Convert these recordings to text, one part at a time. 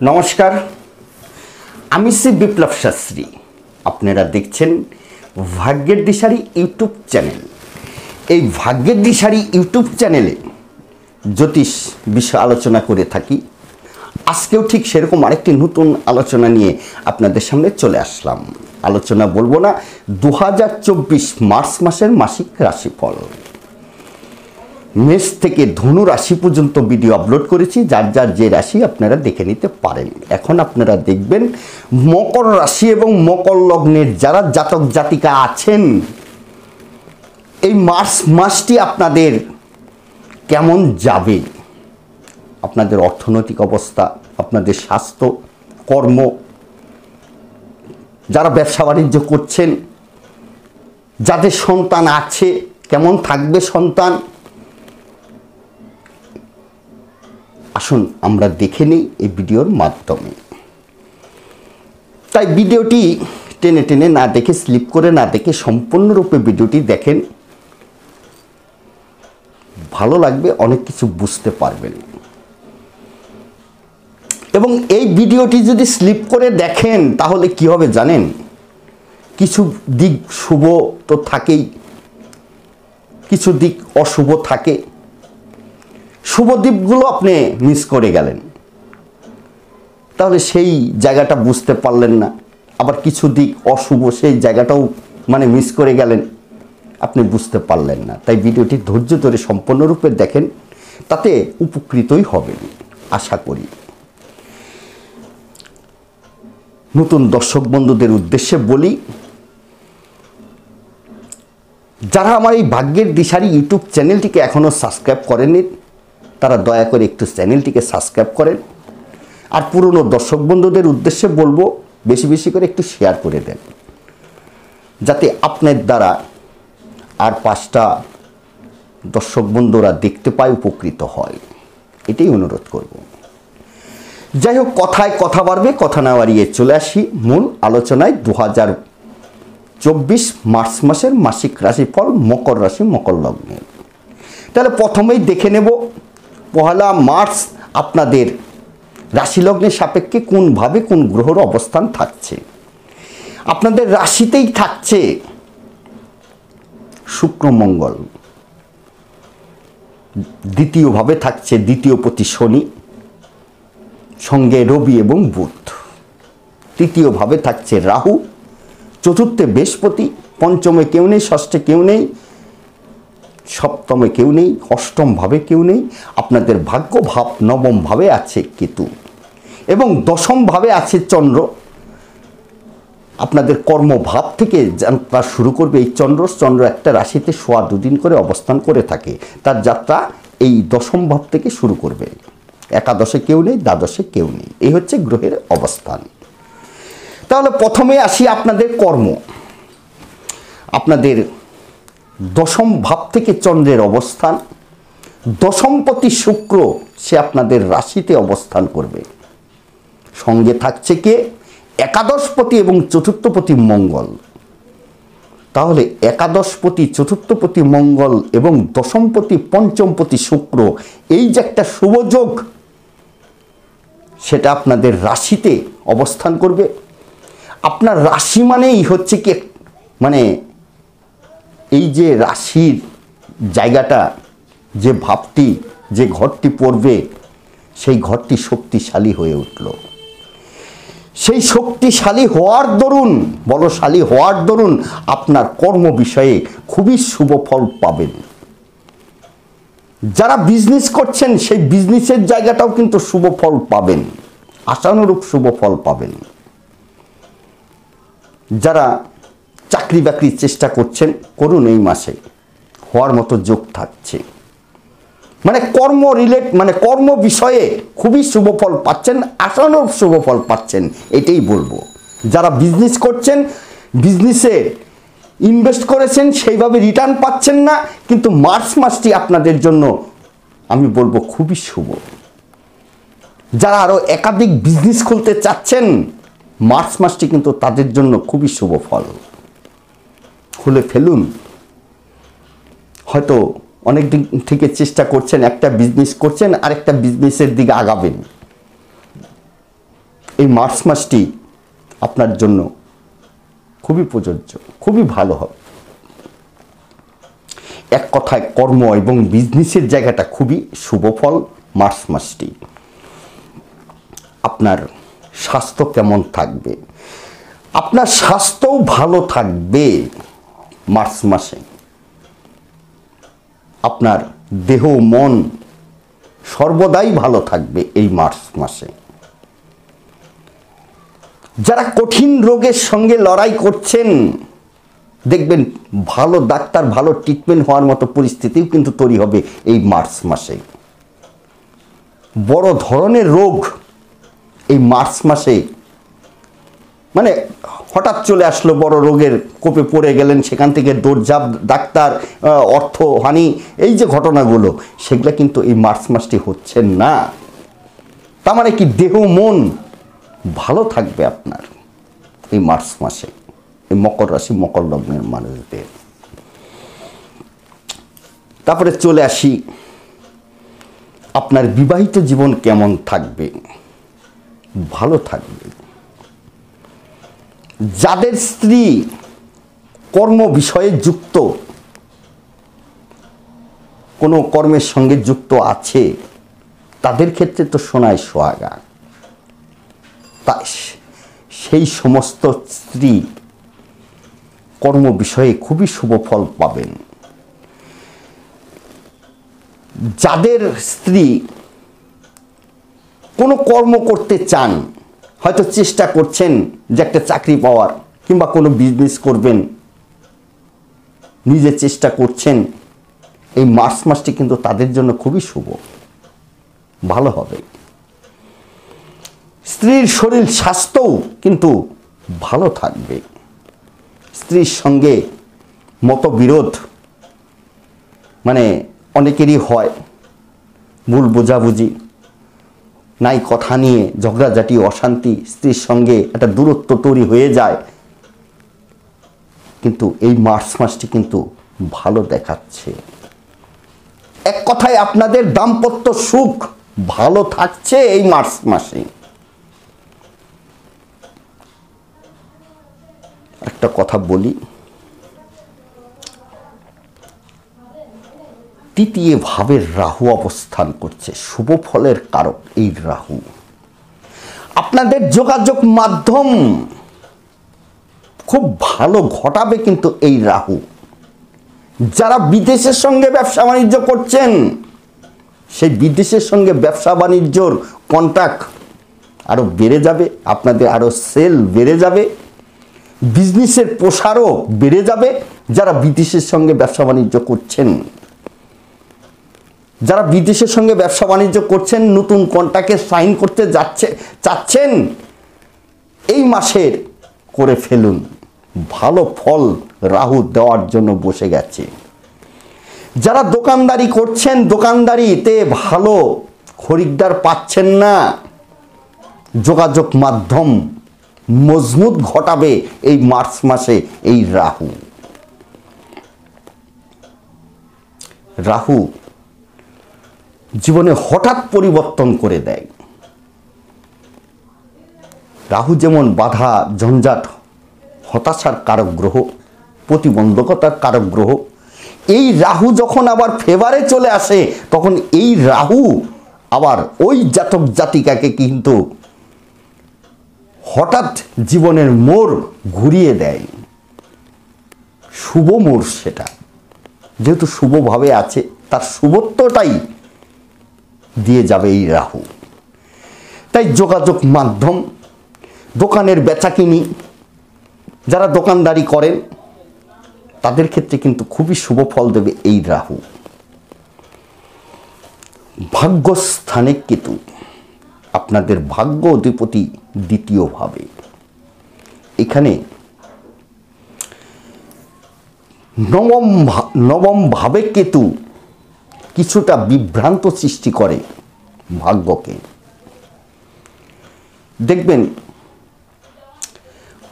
নমস্কার, আমি শ্রী বিপ্লব শাস্ত্রী। আপনারা দেখছেন ভাগ্যের দিশারি ইউটিউব চ্যানেল। এই ভাগ্যের দিশারি ইউটিউব চ্যানেলে জ্যোতিষ বিষয় আলোচনা করে থাকি। আজকেও ঠিক সেরকম আরেকটি নতুন আলোচনা নিয়ে আপনাদের সামনে চলে আসলাম। আলোচনা বলবো না, 2024 মার্চ মাসের মাসিক রাশিফল। মেষ থেকে ধনু রাশি পর্যন্ত ভিডিও আপলোড করেছি, যার যার যে রাশি আপনারা দেখে নিতে পারেন। এখন আপনারা দেখবেন মকর রাশি এবং মকর লগ্নের যারা জাতক জাতিকা আছেন, এই মার্চ মাসটি আপনাদের কেমন যাবে। আপনাদের অর্থনৈতিক অবস্থা, আপনাদের স্বাস্থ্য, কর্ম, যারা ব্যবসা বাণিজ্য করছেন, যাদের সন্তান আছে কেমন থাকবে সন্তান। আসুন আমরা দেখে নিই এই ভিডিওর মাধ্যমে। তাই ভিডিওটি টেনে টেনে না দেখে, স্লিপ করে না দেখে সম্পূর্ণরূপে ভিডিওটি দেখেন, ভালো লাগবে, অনেক কিছু বুঝতে পারবেন। এবং এই ভিডিওটি যদি স্লিপ করে দেখেন তাহলে কি হবে জানেন, কিছু দিক শুভ তো থাকেই, কিছু দিক অশুভ থাকে। শুভ দিকগুলো আপনি মিস করে গেলেন, তাহলে সেই জায়গাটা বুঝতে পারলেন না। আবার কিছু দিক অশুভ, সেই জায়গাটাও মিস করে গেলেন, আপনি বুঝতে পারলেন না। তাই ভিডিওটি ধৈর্য ধরে সম্পূর্ণরূপে দেখেন, তাতে উপকৃতই হবেন আশা করি। নতুন দর্শক বন্ধুদের উদ্দেশ্যে বলি, যারা আমার এই ভাগ্যের দিশারি ইউটিউব চ্যানেলটিকে এখনও সাবস্ক্রাইব করেননি, তারা দয়া করে একটু চ্যানেলটিকে সাবস্ক্রাইব করেন। আর পুরনো দর্শক বন্ধুদের উদ্দেশ্যে বলবো, বেশি বেশি করে একটু শেয়ার করে দেন, যাতে আপনার দ্বারা আর 5টা দর্শক বন্ধুরা দেখতে পায়, উপকৃত হয়। এটাই অনুরোধ করব। যাই হোক, কথায় কথা বাড়বে, কথা না বাড়িয়ে চলে আসি মূল আলোচনায়। 2024 মার্চ মাসের মাসিক রাশিফল মকর রাশি মকর লগ্নের। তাহলে প্রথমেই দেখে নেব 1 মার্চ আপনাদের রাশি লগ্নের সাপেক্ষে কোনভাবে কোন গ্রহর অবস্থান থাকছে। আপনাদের রাশিতেই থাকছে শুক্র মঙ্গল, দ্বিতীয়ভাবে থাকছে দ্বিতীয়পতি শনি, সঙ্গে রবি এবং বুধ। তৃতীয়ভাবে থাকছে রাহু, চতুর্থে বৃহস্পতি, পঞ্চমে কেউ নেই, ষষ্ঠে কেউ নেই, সপ্তমে কেউ নেই, অষ্টম ভাবে কেউ নেই। আপনাদের ভাগ্য ভাব নবম ভাবে আছে কেতু এবং দশম ভাবে আছে চন্দ্র। আপনাদের কর্মভাব থেকে যাত্রা শুরু করবে এই চন্দ্র একটা রাশিতে 2.5 দিন করে অবস্থান করে থাকে। তার যাত্রা এই দশম ভাব থেকে শুরু করবে। একাদশে কেউ নেই, দ্বাদশে কেউ নেই। এই হচ্ছে গ্রহের অবস্থান। তাহলে প্রথমে আসি আপনাদের কর্ম। আপনাদের দশম ভাব থেকে চন্দ্রের অবস্থান, দশমপতি শুক্র সে আপনাদের রাশিতে অবস্থান করবে। সঙ্গে থাকছে কে? একাদশপতি এবং চতুর্থপতি মঙ্গল। তাহলে একাদশপতি, চতুর্থপতি মঙ্গল এবং দশমপতি পঞ্চমপতি শুক্র, এই যে একটা শুভযোগ, সেটা আপনাদের রাশিতে অবস্থান করবে। আপনার রাশি মানেই হচ্ছে কি, এই যে রাশির জায়গাটা, যে ভাবটি, যে ঘরটি পড়বে, সেই ঘরটি শক্তিশালী হয়ে উঠল। সেই শক্তিশালী হওয়ার দরুন, বলশালী হওয়ার দরুন আপনার কর্ম বিষয়ে খুবই শুভ ফল পাবেন। যারা বিজনেস করছেন, সেই বিজনেসের জায়গাটাও কিন্তু শুভ ফল পাবেন, আশানুরূপ শুভ ফল পাবেন। যারা চাকরি বাকরির চেষ্টা করছেন, করুন, এই মাসে হওয়ার মতো যোগ থাকছে। কর্ম কর্ম বিষয়ে খুবই শুভ ফল পাচ্ছেন, আশানুরূপ শুভ ফল পাচ্ছেন, এটাই বলবো। যারা বিজনেস করছেন, বিজনেসে ইনভেস্ট করেছেন, সেইভাবে রিটার্ন পাচ্ছেন না, কিন্তু মার্চ মাসটি আপনাদের জন্য আমি বলবো খুবই শুভ। যারা আরও একাধিক বিজনেস খুলতে চাচ্ছেন, মার্চ মাসটি কিন্তু তাদের জন্য খুবই শুভ ফল। খুলে ফেলুন। হয়তো অনেক দিন থেকে চেষ্টা করছেন, একটা বিজনেস করছেন, আরেকটা বিজনেসের দিকে আগাবেন, এই মার্চ মাসটি আপনার জন্য খুবই প্রযোজ্য, খুবই ভালো হবে। এক কথায় কর্ম এবং বিজনেসের জায়গাটা খুবই শুভফল মার্চ মাসটি। আপনার স্বাস্থ্য কেমন থাকবে? আপনার স্বাস্থ্যও ভালো থাকবে মার্চ মাসে। আপনার দেহ মন সর্বদাই ভালো থাকবে এই মার্চ মাসে। যারা কঠিন রোগের সঙ্গে লড়াই করছেন, দেখবেন ভালো ডাক্তার, ভালো ট্রিটমেন্ট হওয়ার মতো পরিস্থিতিও কিন্তু তৈরি হবে এই মার্চ মাসে। বড় ধরনের রোগ এই মার্চ মাসে, মানে হঠাৎ চলে আসলো, বড় রোগের কোপে পড়ে গেলেন, সেখান থেকে দৌড়ঝাঁপ, ডাক্তার, অর্থহানি, এই যে ঘটনাগুলো, সেগুলো কিন্তু এই মার্চ মাসটি হচ্ছে না। তার মানে কি, দেহ মন ভালো থাকবে আপনার এই মার্চ মাসে, এই মকর রাশি মকর লগ্নের মানুষদের। তারপরে চলে আসি, আপনার বিবাহিত জীবন কেমন থাকবে? ভালো থাকবে। যাদের স্ত্রী কর্ম বিষয়ে যুক্ত, কোনো কর্মের সঙ্গে যুক্ত আছে, তাদের ক্ষেত্রে তো সোনায় সোহাগা। তাই সেই সমস্ত স্ত্রী কর্ম বিষয়ে খুবই শুভ ফল পাবেন। যাদের স্ত্রী কোনো কর্ম করতে চান, হয়তো চেষ্টা করছেন যে একটা চাকরি পাওয়ার, কিংবা কোনো বিজনেস করবেন, নিজে চেষ্টা করছেন, এই মার্চ মাসটি কিন্তু তাদের জন্য খুবই শুভ, ভালো হবে। স্ত্রীর শরীর স্বাস্থ্যও কিন্তু ভালো থাকবে। স্ত্রীর সঙ্গে মতবিরোধ, মানে অনেকেরই হয়, ভুল বোঝাবুঝি, নাই কথা নিয়ে ঝগড়াঝাটি, অশান্তি, স্ত্রীর সঙ্গে একটা দূরত্ব তৈরি হয়ে যায়। কিন্তু এই মার্চ মাসটি কিন্তু ভালো দেখাচ্ছে। এক কথায় আপনাদের দাম্পত্য সুখ ভালো থাকছে এই মার্চ মাসে। একটা কথা বলি, তৃতীয় ভাবের রাহু অবস্থান করছে, শুভ ফলের কারক এই রাহু। আপনাদের যোগাযোগ মাধ্যম খুব ভালো ঘটাবে কিন্তু এই রাহু। যারা বিদেশের সঙ্গে ব্যবসা বাণিজ্য করছেন, সেই বিদেশের সঙ্গে ব্যবসা বাণিজ্যর কন্ট্যাক্ট আরো বেড়ে যাবে, আপনাদের আরো সেল বেড়ে যাবে, বিজনেসের প্রসারও বেড়ে যাবে। যারা বিদেশের সঙ্গে ব্যবসা বাণিজ্য করছেন, যারা বিদেশের সঙ্গে ব্যবসা বাণিজ্য করছেন, নতুন কন্ট্রাক্টে সাইন করতে চাচ্ছেন, এই মাসের করে ফেলুন। ভালো ফল রাহু দেওয়ার জন্য বসে গেছে। যারা দোকানদারি করছেন, দোকানদারিতে ভালো খরিদ্দার পাচ্ছেন না, যোগাযোগ মাধ্যম মজবুত ঘটাবে এই মার্চ মাসে এই রাহু। রাহু জীবনে হঠাৎ পরিবর্তন করে দেয়। রাহু যেমন বাধা, ঝঞ্ঝাট, হতাশার কারক গ্রহ, প্রতিবন্ধকতার কারক গ্রহ, এই রাহু যখন আবার ফেভারে চলে আসে, তখন এই রাহু আবার ওই জাতক জাতিকাকে কিন্তু হঠাৎ জীবনের মোড় ঘুরিয়ে দেয়, শুভ মোড়। সেটা যেহেতু শুভভাবে আছে, তার শুভত্বটাই দিয়ে যাবে এই রাহু। তাই যোগাযোগ মাধ্যম, দোকানের বেচাকিনি, যারা দোকানদারি করেন, তাদের ক্ষেত্রে কিন্তু খুবই শুভ ফল দেবে এই রাহু। ভাগ্যস্থানে কেতু, আপনাদের ভাগ্য অধিপতি দ্বিতীয়ভাবে। এখানে নবম ভাবে কেতু কিছুটা বিভ্রান্ত সৃষ্টি করে ভাগ্যকে। দেখবেন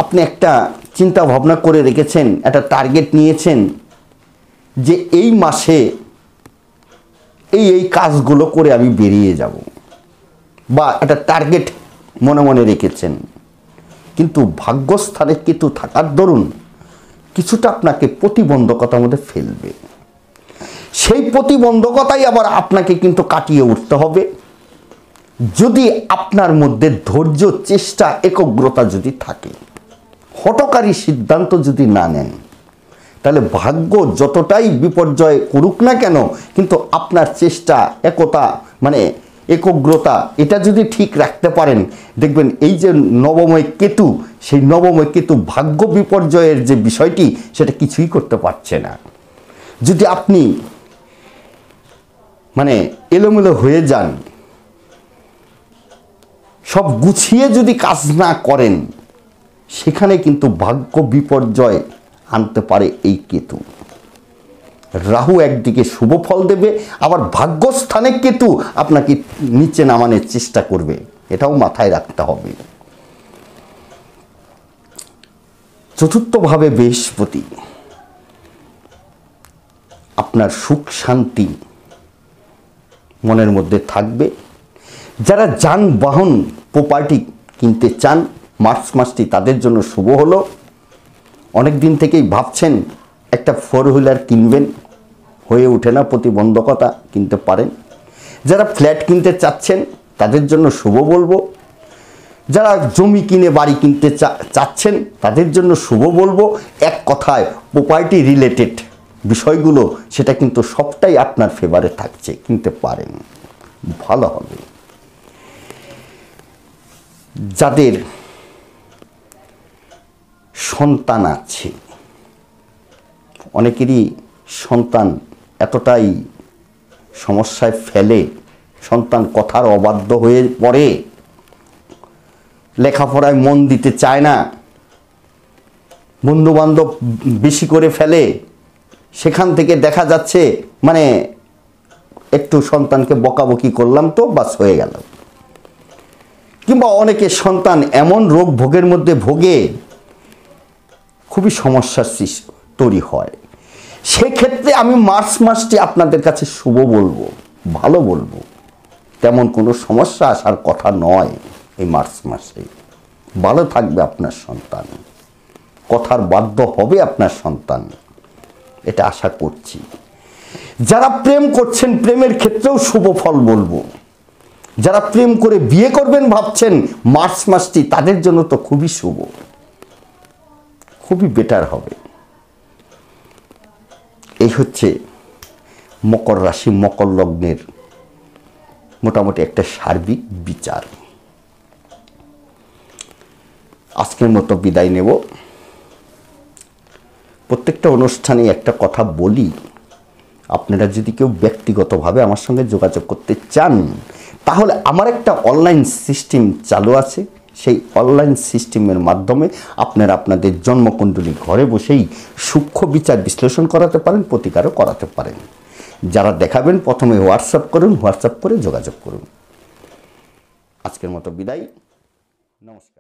আপনি একটা চিন্তা ভাবনা করে রেখেছেন, একটা টার্গেট নিয়েছেন যে এই মাসে এই কাজগুলো করে আমি বেরিয়ে যাব, বা একটা টার্গেট মনে মনে রেখেছেন, কিন্তু ভাগ্যস্থানে কেতু থাকার দরুন কিছুটা আপনাকে প্রতিবন্ধকতার মধ্যে ফেলবে। সেই প্রতিবন্ধকতাই আবার আপনাকে কিন্তু কাটিয়ে উঠতে হবে যদি আপনার মধ্যে ধৈর্য, চেষ্টা, একগ্রতা যদি থাকে। হঠকারী সিদ্ধান্ত যদি না নেন, তাহলে ভাগ্য যতটাই বিপর্যয় করুক না কেন, কিন্তু আপনার চেষ্টা, একতা মানে একগ্রতা, এটা যদি ঠিক রাখতে পারেন, দেখবেন এই যে নবময় কেতু, সেই নবময় কেতু ভাগ্য বিপর্যয়ের যে বিষয়টি, সেটা কিছুই করতে পারছে না। যদি আপনি মানে এলোমেলো হয়ে যান, সব গুছিয়ে যদি কাজ না করেন, সেখানে কিন্তু ভাগ্য বিপর্যয় আনতে পারে এই কেতু। রাহু একদিকে শুভ ফল দেবে, আবার ভাগ্যস্থানে কেতু আপনাকে নিচে নামানোর চেষ্টা করবে, এটাও মাথায় রাখতে হবে। চতুর্থভাবে বৃহস্পতি আপনার সুখ শান্তি মনের মধ্যে থাকবে। যারা যানবাহন প্রপার্টি কিনতে চান, মার্চ মাসটি তাদের জন্য শুভ হলো। অনেক দিন থেকেই ভাবছেন একটা 4 হুইলার কিনবেন, হয়ে ওঠে না, প্রতিবন্ধকতা, কিনতে পারেন। যারা ফ্ল্যাট কিনতে চাচ্ছেন তাদের জন্য শুভ বলবো। যারা জমি কিনে বাড়ি কিনতে চাচ্ছেন তাদের জন্য শুভ বলবো। এক কথায় প্রপার্টি রিলেটেড বিষয়গুলো, সেটা কিন্তু সবটাই আপনার ফেভারে থাকছে, কিনতে পারেন, ভালো হবে। যাদের সন্তান আছে, অনেকেরই সন্তান এতটাই সমস্যায় ফেলে, সন্তান কথার অবাধ্য হয়ে পড়ে, লেখাপড়ায় মন দিতে চায় না, বন্ধুবান্ধব বেশি করে ফেলে, সেখান থেকে দেখা যাচ্ছে মানে একটু সন্তানকে বকাবকি করলাম তো বাস হয়ে গেল। কিংবা অনেকে সন্তান এমন রোগ ভোগের মধ্যে ভোগে, খুবই সমস্যার সৃষ্টি তৈরি হয়। সেক্ষেত্রে আমি মার্চ মাসটি আপনাদের কাছে শুভ বলবো, ভালো বলবো। তেমন কোনো সমস্যা আসার কথা নয়। এই মার্চ মাসে ভালো থাকবে আপনার সন্তান, কথার বাধ্য হবে আপনার সন্তান, এটা আশা করছি। যারা প্রেম করছেন, প্রেমের ক্ষেত্রেও শুভ ফল বলবো। যারা প্রেম করে বিয়ে করবেন ভাবছেন, মার্চ মাসটি তাদের জন্য তো খুবই শুভ, খুবই বেটার হবে। এই হচ্ছে মকর রাশি, মকর লগ্নের মোটামুটি একটা সার্বিক বিচার। আজকের মতো বিদায় নেব। প্রত্যেকটা অনুষ্ঠানে একটা কথা বলি, আপনারা যদি কেউ ব্যক্তিগতভাবে আমার সঙ্গে যোগাযোগ করতে চান, তাহলে আমার একটা অনলাইন সিস্টেম চালু আছে। সেই অনলাইন সিস্টেমের মাধ্যমে আপনারা আপনাদের জন্মকুণ্ডলী ঘরে বসেই সূক্ষ্ম বিচার বিশ্লেষণ করাতে পারেন, প্রতিকারও করাতে পারেন। যারা দেখাবেন প্রথমে হোয়াটসঅ্যাপ করুন, হোয়াটসঅ্যাপ করে যোগাযোগ করুন। আজকের মতো বিদায়, নমস্কার।